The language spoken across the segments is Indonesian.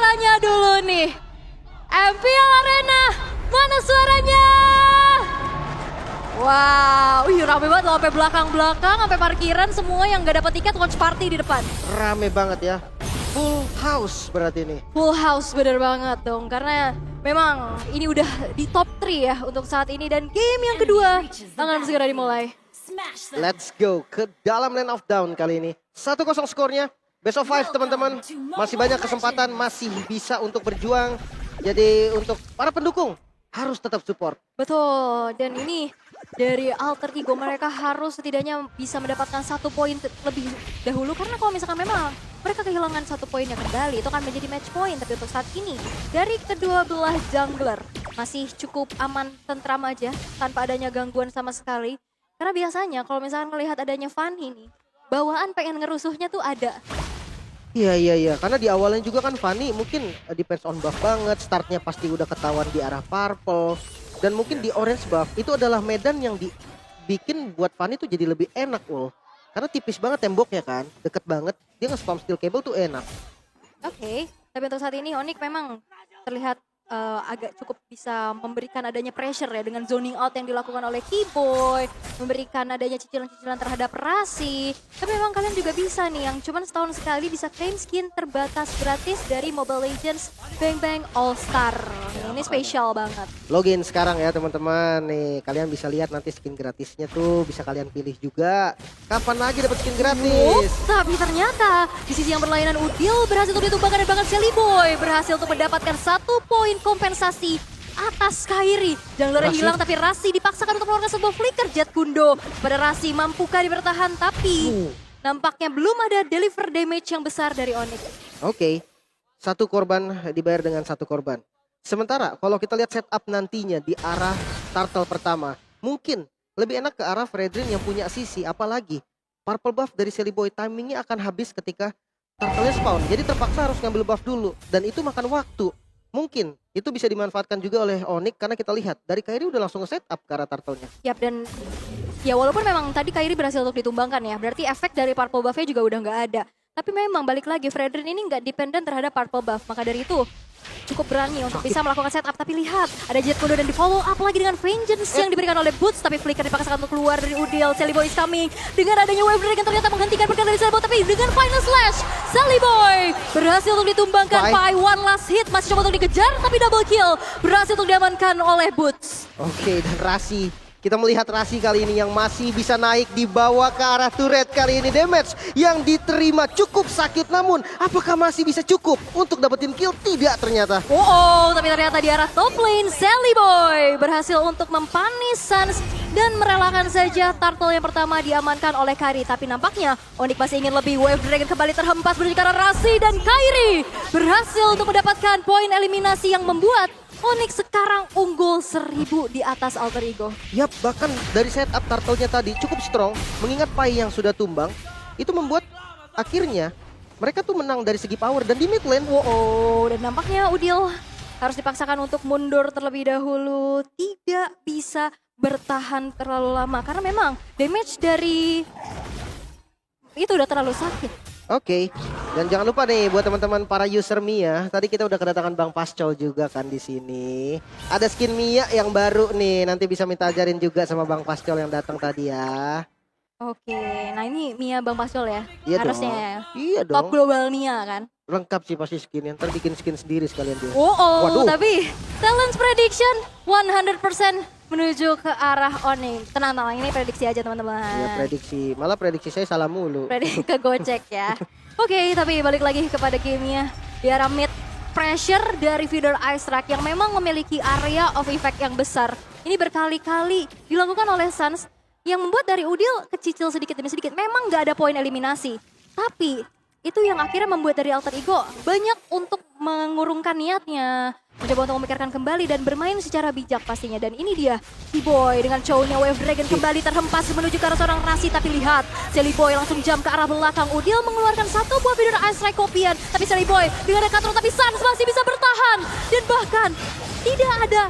suaranya dulu nih. MPL Arena, mana suaranya? Wow, rame banget loh sampai belakang-belakang, sampai parkiran semua yang gak dapat tiket watch party di depan. Rame banget ya. Full house berarti ini. Full house bener banget dong, karena memang ini udah di top 3 ya untuk saat ini. Dan game yang kedua akan segera dimulai. Let's go ke dalam lane of down kali ini. 1-0 skornya. Best of 5 teman-teman. Masih banyak kesempatan, masih bisa untuk berjuang. Jadi untuk para pendukung harus tetap support. Betul, dan ini dari alter ego mereka harus setidaknya bisa mendapatkan 1 poin lebih dahulu. Karena kalau misalkan memang mereka kehilangan 1 poinnya kembali, itu akan menjadi match point. Tapi untuk saat ini, dari kedua belah jungler masih cukup aman, tentram aja, tanpa adanya gangguan sama sekali. Karena biasanya kalau misalkan melihat adanya Fanny nih, bawaan pengen ngerusuhnya tuh ada. Iya. Karena di awalnya juga kan Fanny mungkin depends on buff banget. Startnya pasti udah ketahuan di arah purple. Dan mungkin di orange buff itu adalah medan yang dibikin buat Fanny tuh jadi lebih enak loh. Karena tipis banget temboknya kan, deket banget. Dia nge-spam steel cable tuh enak. Oke, tapi untuk saat ini Onyx memang terlihat agak cukup bisa memberikan adanya pressure ya dengan zoning out yang dilakukan oleh Keyboy, memberikan adanya cicilan-cicilan terhadap Rasi. Tapi memang kalian juga bisa nih yang cuman setahun sekali bisa claim skin terbatas gratis dari Mobile Legends Bang Bang All Star. Ini spesial banget. Login sekarang ya teman-teman. Nih kalian bisa lihat nanti skin gratisnya tuh bisa kalian pilih juga. Kapan lagi dapat skin gratis? Tapi ternyata di sisi yang berlainan Udil berhasil untuk ditumbangkan dan bahkan Shelly Boy berhasil untuk mendapatkan 1 poin kompensasi atas Kairi. Junglernya hilang tapi Rasi dipaksakan untuk mengeluarkan sebuah flicker jet Gundo. Pada Rasi mampukah dibertahan tapi nampaknya belum ada deliver damage yang besar dari Onyx. Oke. 1 korban dibayar dengan 1 korban. Sementara kalau kita lihat setup nantinya di arah turtle pertama, mungkin lebih enak ke arah Fredrin yang punya sisi. Apalagi purple buff dari Shelly Boy timingnya akan habis ketika turtle-nya spawn. Jadi terpaksa harus ngambil buff dulu dan itu makan waktu. Mungkin itu bisa dimanfaatkan juga oleh Onyx karena kita lihat dari Kairi udah langsung nge-setup ke arah turtle-nya. Yap, dan ya walaupun memang tadi Kairi berhasil untuk ditumbangkan ya, berarti efek dari purple buff-nya juga udah nggak ada. Tapi memang balik lagi Fredrin ini nggak dependen terhadap purple buff, maka dari itu cukup berani untuk bisa melakukan setup. Tapi lihat ada jet Kundo dan di follow up lagi dengan vengeance yang diberikan oleh Boots. Tapi flicker dipaksakan untuk keluar dari Udil. Shelly Boy is coming dengan adanya wave break yang ternyata menghentikan pergerakan dari Shelly Boy. Tapi dengan final slash Shelly Boy berhasil untuk ditumbangkan by one last hit. Masih coba untuk dikejar tapi double kill berhasil untuk diamankan oleh Boots. Oke, dan Rasi. Kita melihat Rasi kali ini yang masih bisa naik dibawa ke arah turret. Kali ini damage yang diterima cukup sakit, namun apakah masih bisa cukup untuk dapetin kill? Tidak ternyata. Tapi ternyata di arah top lane Shelly Boy berhasil untuk mempanis Suns dan merelakan saja turtle yang pertama diamankan oleh Kairi. Tapi nampaknya Onyx masih ingin lebih. Wave Dragon kembali terhempas menuju ke arah Rasi dan Kairi berhasil untuk mendapatkan poin eliminasi yang membuat Onyx sekarang unggul 1000 di atas alter ego. Yap, bahkan dari setup turtle-nya tadi cukup strong. Mengingat Pai yang sudah tumbang, itu membuat akhirnya mereka tuh menang dari segi power dan di mid lane. Dan nampaknya Udil harus dipaksakan untuk mundur terlebih dahulu. Tidak bisa bertahan terlalu lama karena memang damage dari itu udah terlalu sakit. Oke, dan jangan lupa nih buat teman-teman para user Mia, tadi kita udah kedatangan Bang Pascol juga kan di sini. Ada skin Mia yang baru nih, nanti bisa minta ajarin juga sama Bang Pascol yang datang tadi ya. Oke, nah ini Mia Bang Pascol ya, Iya harusnya dong. ya. Iya dong. Top global Mia kan. Lengkap sih pasti skinnya, ntar bikin skin sendiri sekalian dia. Waduh. Tapi talent prediction 100% menuju ke arah Onyx. Tenang, ini prediksi aja teman-teman. Ya prediksi, malah prediksi saya salah mulu. Prediksi ke Gojek ya. Oke, tapi balik lagi kepada gamenya. Di arah mid, pressure dari feeder Ice Track yang memang memiliki area of effect yang besar. Ini berkali-kali dilakukan oleh Suns yang membuat dari Udil kecicil sedikit demi sedikit. Memang nggak ada poin eliminasi. Tapi itu yang akhirnya membuat dari alter ego banyak untuk mengurungkan niatnya. Mencoba untuk memikirkan kembali dan bermain secara bijak pastinya. Dan ini dia, T-Boy dengan cownya Wave Dragon kembali terhempas menuju ke arah seorang Rasi. Tapi lihat, Shelly Boy langsung jump ke arah belakang. Udil mengeluarkan 1 buah feeder Ice Strike kopian. Tapi Shelly Boy dengan Dekatron, tapi Suns masih bisa bertahan. Dan bahkan tidak ada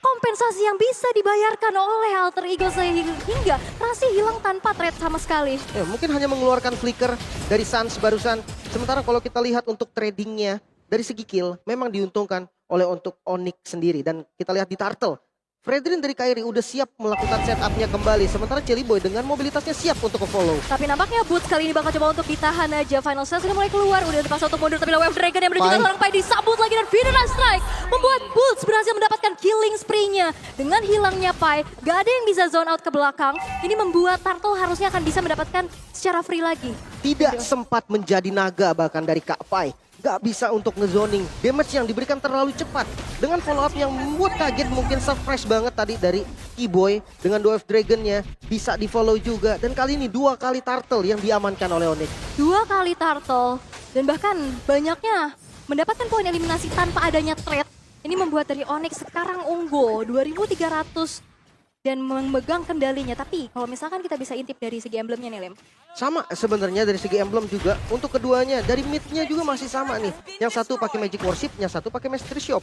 kompensasi yang bisa dibayarkan oleh alter ego sehingga Rasi hilang tanpa trade sama sekali. Ya, mungkin hanya mengeluarkan flicker dari Suns barusan. Sementara kalau kita lihat untuk tradingnya, dari segi kill memang diuntungkan oleh untuk Onyx sendiri. Dan kita lihat di Turtle, Fredrin dari Kairi udah siap melakukan setupnya kembali. Sementara Celiboy dengan mobilitasnya siap untuk ke-follow. Tapi nampaknya Boots kali ini bakal coba untuk ditahan aja. Final Sales sudah mulai keluar, udah dipaksa untuk mundur. Tapi Wave Dragon yang menuju ke seorang Pai disambut lagi dan Feeder Strike membuat Boots berhasil mendapatkan killing spree-nya. Dengan hilangnya Pai, gak ada yang bisa zone out ke belakang. Ini membuat Turtle harusnya akan bisa mendapatkan secara free lagi. Tidak sempat menjadi naga bahkan dari Kak Pai. Gak bisa untuk ngezoning. Damage yang diberikan terlalu cepat. Dengan follow up yang membuat kaget, mungkin surprise banget tadi dari Keyboy. Dengan Dwarf Dragon-nya bisa di follow juga. Dan kali ini 2 kali Turtle yang diamankan oleh Onyx. 2 kali Turtle. Dan bahkan banyaknya mendapatkan poin eliminasi tanpa adanya trade. Ini membuat dari Onyx sekarang unggul 2.300 dan memegang kendalinya. Tapi kalau misalkan kita bisa intip dari segi emblemnya nih Lem. Sama sebenarnya dari segi emblem juga untuk keduanya. Dari mid-nya juga masih sama nih. Yang satu pakai Magic Worship, yang satu pakai Mystery Shop.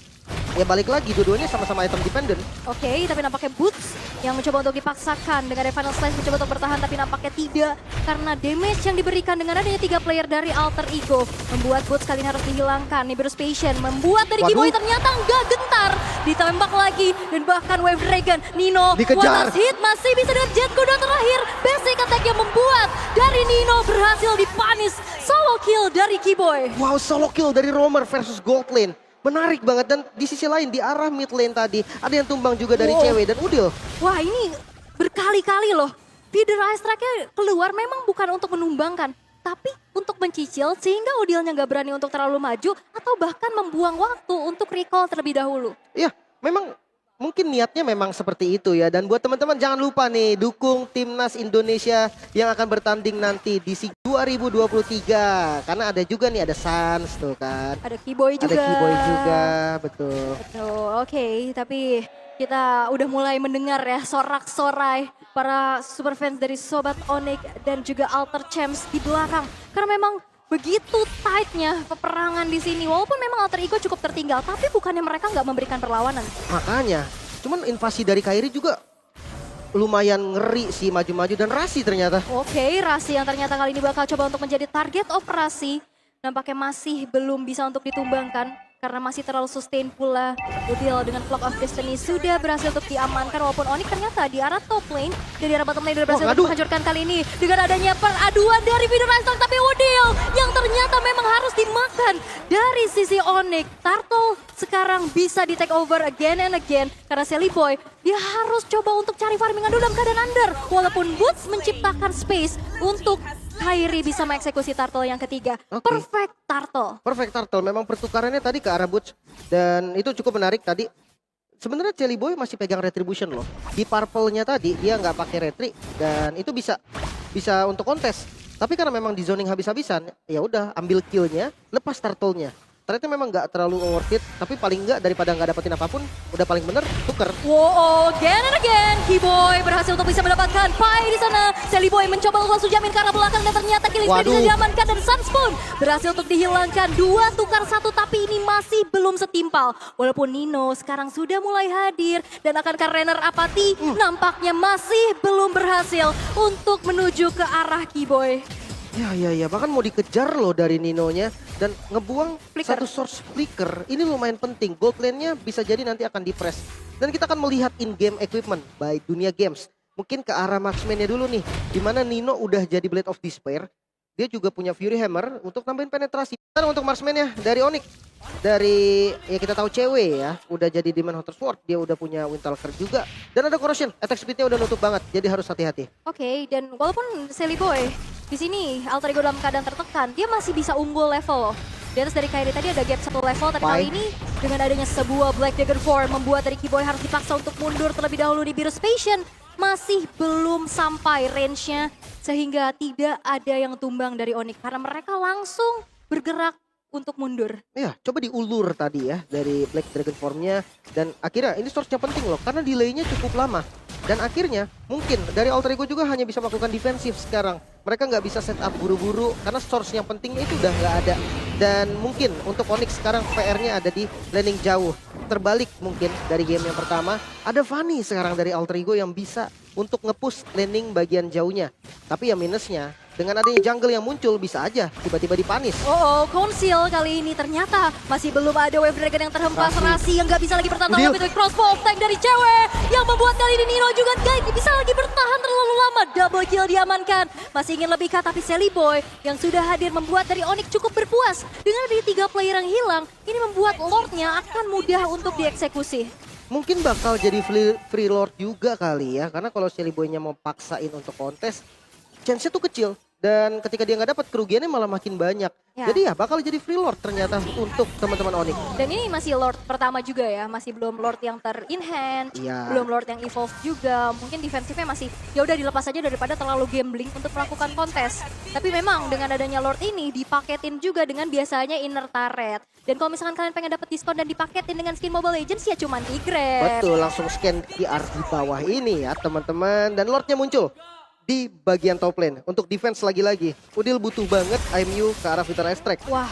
Ya balik lagi, dua-duanya sama-sama item dependent. Oke, tapi nampaknya Boots yang mencoba untuk dipaksakan dengan Final Slice mencoba untuk bertahan, tapi nampaknya tidak. Karena damage yang diberikan dengan adanya 3 player dari Alter Ego membuat Boots kali ini harus dihilangkan. Nibiru's Patient membuat dari Keyboy ternyata nggak gentar. Ditembak lagi dan bahkan Wave Dragon Nino dikejar. one last hit masih bisa dengan jet kuda terakhir. Basic attack yang membuat dari Nino berhasil dipanis. Solo kill dari Keyboy. Wow, solo kill dari Roamer versus Goldlane. Menarik banget. Dan di sisi lain di arah mid lane tadi ada yang tumbang juga dari cewek dan Udil. Wah, ini berkali-kali loh. Feeder Ice Strike-nya keluar memang bukan untuk menumbangkan, tapi untuk mencicil sehingga Udilnya nggak berani untuk terlalu maju atau bahkan membuang waktu untuk recall terlebih dahulu. Iya, memang mungkin niatnya memang seperti itu ya. Dan buat teman-teman jangan lupa nih dukung Timnas Indonesia yang akan bertanding nanti di SEA 2023. Karena ada juga nih, ada Sans tuh kan. Ada Keyboy juga. Ada Keyboy juga, betul. Betul, oke. Tapi kita udah mulai mendengar ya sorak-sorai para super fans dari Sobat Onyx dan juga Alter Champs di belakang. Karena memang begitu tightnya peperangan di sini. Walaupun memang Alter Ego cukup tertinggal, tapi bukannya mereka nggak memberikan perlawanan. Makanya, cuman invasi dari Kairi juga lumayan ngeri sih, maju-maju dan Rasi ternyata. Oke, Rasi yang ternyata kali ini bakal coba untuk menjadi target operasi. Nampaknya masih belum bisa untuk ditumbangkan. Karena masih terlalu sustain pula. Udil dengan Flock of Destiny sudah berhasil untuk diamankan. Walaupun Onyx ternyata di arah top lane dan di arah bottom lane sudah berhasil untuk menghancurkan kali ini. Dengan adanya peraduan dari Feeder Ice Strike. Tapi Udil yang ternyata memang harus dimakan dari sisi Onyx. Turtle sekarang bisa di take over again and again. Karena Celiboy dia harus coba untuk cari farmingan dulu dalam keadaan under. Walaupun Boots menciptakan space untuk Kairi bisa mengeksekusi Turtle yang ketiga. Perfect Turtle. Perfect Turtle. Memang pertukarannya tadi ke arah Boots. Dan itu cukup menarik tadi. Sebenarnya Celiboy masih pegang Retribution loh. Di purple-nya tadi dia nggak pakai retri. Dan itu bisa untuk kontes. Tapi karena memang di zoning habis-habisan, ya udah ambil kill-nya, lepas Turtle-nya. Ternyata memang nggak terlalu worth it, tapi paling nggak daripada nggak dapetin apapun, udah paling bener tuker. Wow, again and again, Keyboy berhasil untuk bisa mendapatkan Pai di sana. Celiboy mencoba untuk langsung jamin ke arah belakang dan ternyata killing spree bisa diamankan dan Sunspun berhasil untuk dihilangkan. 2 tukar 1 tapi ini masih belum setimpal. Walaupun Nino sekarang sudah mulai hadir dan akankah Renner Apathy nampaknya masih belum berhasil untuk menuju ke arah Keyboy. Ya, bahkan mau dikejar loh dari Ninonya dan ngebuang satu source flicker. Ini lumayan penting. Gold lane-nya bisa jadi nanti akan di-press. Dan kita akan melihat in-game equipment by Dunia Games. Mungkin ke arah marksman-nya dulu nih. Dimana Nino udah jadi Blade of Despair. Dia juga punya Fury Hammer untuk nambahin penetrasi. Dan untuk marksman-nya dari Onyx. Dari ya kita tahu cewek ya. Udah jadi Demon Hunter Sword. Dia udah punya Windtalker juga. Dan ada Corrosion. Attack speed-nya udah nutup banget. Jadi harus hati-hati. Oke, dan walaupun Celiboy di sini Alter Ego dalam keadaan tertekan, dia masih bisa unggul level loh. Di atas dari Kairi tadi ada gap 1 level, tapi kali ini dengan adanya sebuah Black Dagger 4 membuat dari Keyboy harus dipaksa untuk mundur terlebih dahulu di Nibiru's Patient. Masih belum sampai range-nya sehingga tidak ada yang tumbang dari Onyx karena mereka langsung bergerak untuk mundur. Ya, coba diulur tadi ya dari Black Dragon Form-nya. Dan akhirnya ini source-nya penting loh karena delay-nya cukup lama. Dan akhirnya mungkin dari Alter Ego juga hanya bisa melakukan defensif sekarang. Mereka nggak bisa set up buru-buru karena source yang pentingnya itu udah nggak ada. Dan mungkin untuk Onyx sekarang PR-nya ada di laning jauh. Terbalik mungkin dari game yang pertama. Ada Fanny sekarang dari Alter Ego yang bisa untuk nge-push laning bagian jauhnya. Tapi ya minusnya dengan adanya jungle yang muncul bisa aja tiba-tiba dipanis. Oh, Konsil kali ini ternyata masih belum ada Wave Dragon yang terhempas. Rasi yang gak bisa lagi bertahan Udil. tapi crossbow tank dari cewek yang membuat kali ini Nino juga gak bisa lagi bertahan terlalu lama. Double kill diamankan. Masih ingin lebih kah tapi Sally Boy yang sudah hadir membuat dari Onyx cukup berpuas. Dengan ada 3 player yang hilang, ini membuat Lordnya akan mudah untuk dieksekusi. Mungkin bakal jadi free lord juga kali ya, karena kalau Shelly Boy-nya mau paksain untuk kontes, chance-nya tuh kecil. Dan ketika dia nggak dapat, kerugiannya malah makin banyak. Ya. Jadi ya bakal jadi free lord ternyata untuk teman-teman Onyx. Dan ini masih Lord pertama juga ya, masih belum Lord yang ter-enhance, Iya. belum Lord yang evolve juga. Mungkin defensifnya masih ya udah dilepas aja daripada terlalu gambling untuk melakukan kontes. Tapi memang dengan adanya Lord ini dipaketin juga dengan biasanya inner turret. Dan kalau misalkan kalian pengen dapat diskon dan dipaketin dengan skin Mobile Legends ya cuman di Grab. Betul, langsung scan QR di bawah ini ya teman-teman. Dan lordnya muncul di bagian top lane untuk defense lagi-lagi. Udil butuh banget IMU ke arah Vital Strike. Wah,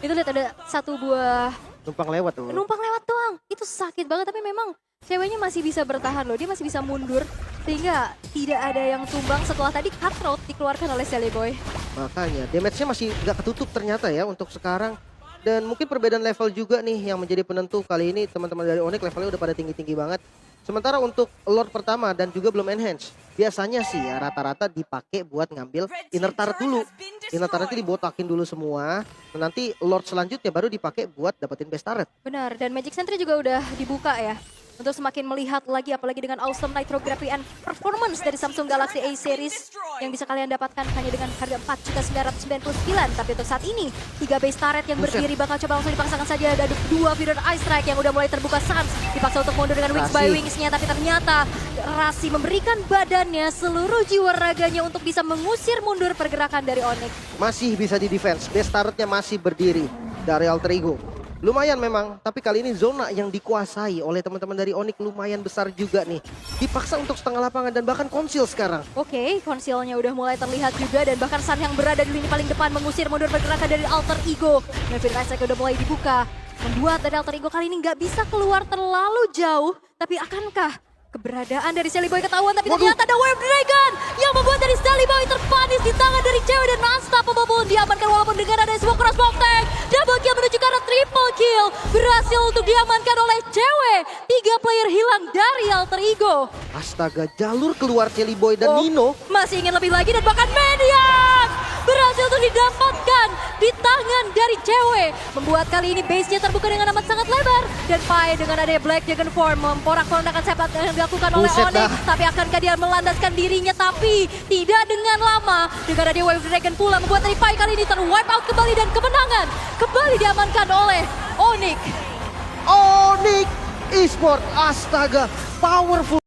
itu lihat ada satu buah Numpang lewat tuh. numpang lewat doang. Itu sakit banget tapi memang ceweknya masih bisa bertahan loh. Dia masih bisa mundur sehingga tidak ada yang tumbang setelah tadi cutthroat dikeluarkan oleh Sally Boy. Makanya damage-nya masih gak ketutup ternyata ya untuk sekarang. Dan mungkin perbedaan level juga nih yang menjadi penentu kali ini. Teman-teman dari Onyx levelnya udah pada tinggi-tinggi banget. Sementara untuk Lord pertama dan juga belum enhance. Biasanya sih ya rata-rata dipakai buat ngambil inner turret dulu. Inner turretnya dibotakin dulu semua. Nanti Lord selanjutnya baru dipakai buat dapetin base turret. Benar, dan Magic Sentry juga udah dibuka ya. Untuk semakin melihat lagi apalagi dengan awesome nitrography and performance dari Samsung Galaxy A series yang bisa kalian dapatkan hanya dengan harga 4.999. Tapi untuk saat ini 3 base turret yang Buset. berdiri bakal coba langsung dipaksakan saja. Ada 2 Feeder Ice Strike yang udah mulai terbuka. Sans dipaksa untuk mundur dengan Wings by Rasi. Wings-nya, tapi ternyata Rasi memberikan badannya seluruh jiwa raganya untuk bisa mengusir mundur pergerakan dari Onyx. Masih bisa di defense. Base turretnya masih berdiri dari Alter Ego. Lumayan memang, tapi kali ini zona yang dikuasai oleh teman-teman dari Onyx lumayan besar juga nih. Dipaksa untuk setengah lapangan dan bahkan konsil sekarang. Oke, konsilnya udah mulai terlihat juga dan bahkan Sun yang berada di lini paling depan mengusir mundur pergerakan dari Alter Ego. Melvin Isaac udah mulai dibuka, membuat dari Alter Ego kali ini nggak bisa keluar terlalu jauh. Tapi akankah keberadaan dari Sally Boy ketahuan? Tapi Waduh. ternyata ada Wave Dragon yang membuat dari Sally Boy terpanis di tangan dari cewek dan unstoppable pun diamankan walaupun dengan ada sebuah crossbow tank. Double kill menuju ke arah triple kill. Berhasil untuk diamankan oleh cewek. 3 player hilang dari Alter Ego. Astaga, jalur keluar Shelly Boy dan Oh, Nino. masih ingin lebih lagi dan bahkan Median berhasil untuk didapatkan di tangan dari cewek. Membuat kali ini base-nya terbuka dengan amat sangat lebar. Dan Pai dengan adanya Black Dragon Form memporak-porandakan sepak yang dilakukan oleh Buset Onyx. dah. Tapi akankah dia melandaskan dirinya? Tapi tidak dengan lama. Dengan adanya Wave Dragon pula membuat dari Pai kali ini ter-wipe out kembali dan kemenangan kembali diamankan oleh Onyx. Onyx Esport, astaga, powerful.